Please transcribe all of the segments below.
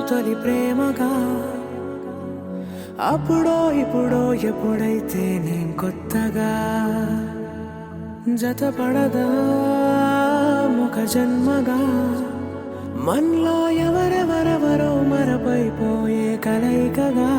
తొలి ప్రేమగా అప్పుడో ఇప్పుడో ఎప్పుడైతే నేను కొత్తగా జతపడదా ముఖ జన్మగా మనలో ఎవరెవరెవరో మరపైపోయే కలయికగా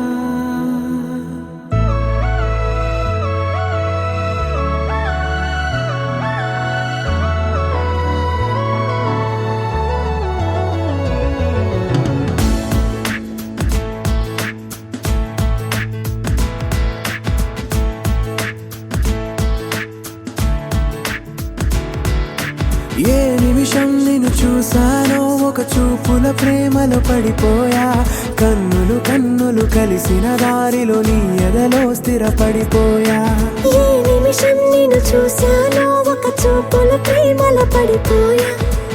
ఏ నిమిషం నిన్ను చూసానో ఒక చూపుల ప్రేమలో పడిపోయా కన్నులు కన్నులు కలిసిన దారిలో నీ ఎదలో స్థిరపడిపోయా ఏ నిమిషం నిన్ను చూసానో ఒక చూపుల ప్రేమలో పడిపోయా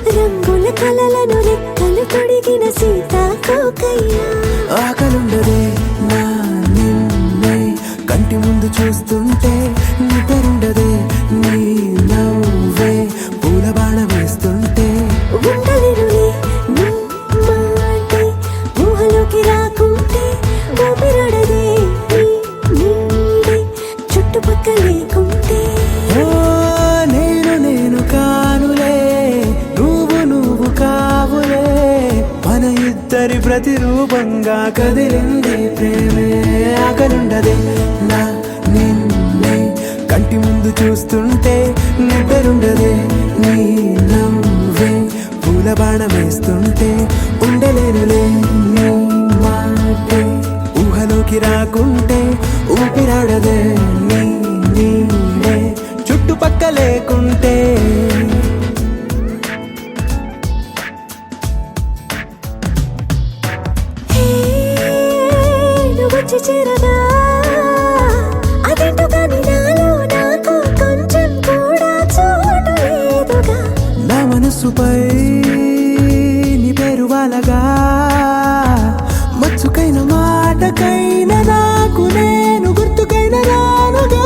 రంగుల కలలను రెక్కలు తొడిగిన సీతాకోకయ్యా ఆకలుండదే నా నిన్నే కంటి ముందు చూస్తుంటే నిద్రుండదే నీ నవ్వే పూల బాణ వేస్తుంటే ఉండలేనులే నీ మాటే ఊహలోకి రాకుంటే ఊపిరాడదే నీ నీడే చుట్టుపక్కల లేకుంటే ఓ నేను కానులే నువ్వు కావులే మన ఇద్దరి ప్రతిరూపంగా కదిలింది ప్రేమే ఆకలుండదే నా నిన్నే కంటి ముందు చూస్తుంటే నిద్రుండదే నీ నవ్వే పూల బాణ వేస్తుంటే ఉండలేనులే నీ మాటే ఊహలోకి రాకుంటే ఊపిరాడదే నీ నీడే చుట్టుపక్క లేకుంటే హే నువ్వు వచ్చి చేరగా అదేంటో కానీ నాలో నాకు కొంచెం కూడా చోటు లేదుగా నా మనసుపై నీ పేరు వాలగా మచ్చుకైన మాటకైన నాకు నేను గుర్తుకైన రానుగా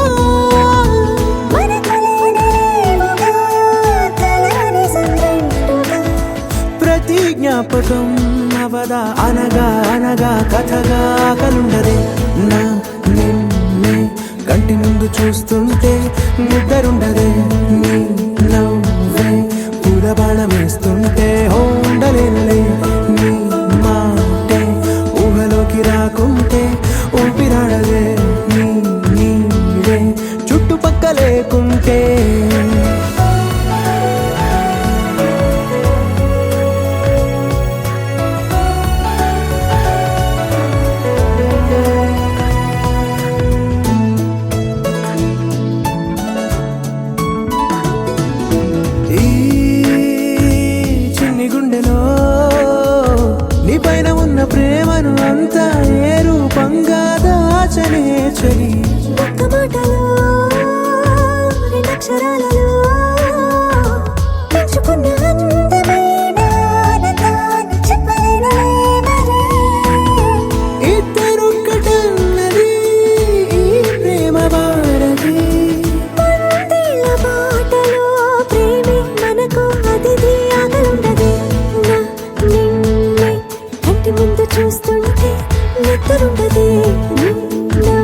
మన కలనేముగా కలని సంగంటుగా ప్రతి జ్ఞాపకం అవదా అనగా అనగా కథగా కలుండదే నా నిన్నే కంటి ముందు చూస్తుంటే నిద్రుండదే నీ నవ్వే పూల బాణ వేస్తుంటే ఉండలేనులే నీ మాటే ఊహలోకి రాకుంటే ఊపిరాడదే నీ నీడే చుట్టుపక్క లేకుంటే ఈ చిన్ని గుండెలో నీ పైన ఉన్న ప్రేమను అంతా ఏ రూపంగా దాచనే చలి ఒక్క మాటలో రెండక్షరాలలో పెంచుకున్న అందమైన ఆనందాన్ని చెప్పలేనులే మరి. ఇద్దరొక్కటన్నది ఈ ప్రేమ భారతి వందేళ్ల బాటలో ప్రేమే మనకు అతిథి ఆగలుండదే నా నిన్నే కంటి ముందు చూస్తుంటే నిద్రుండదే నీ నా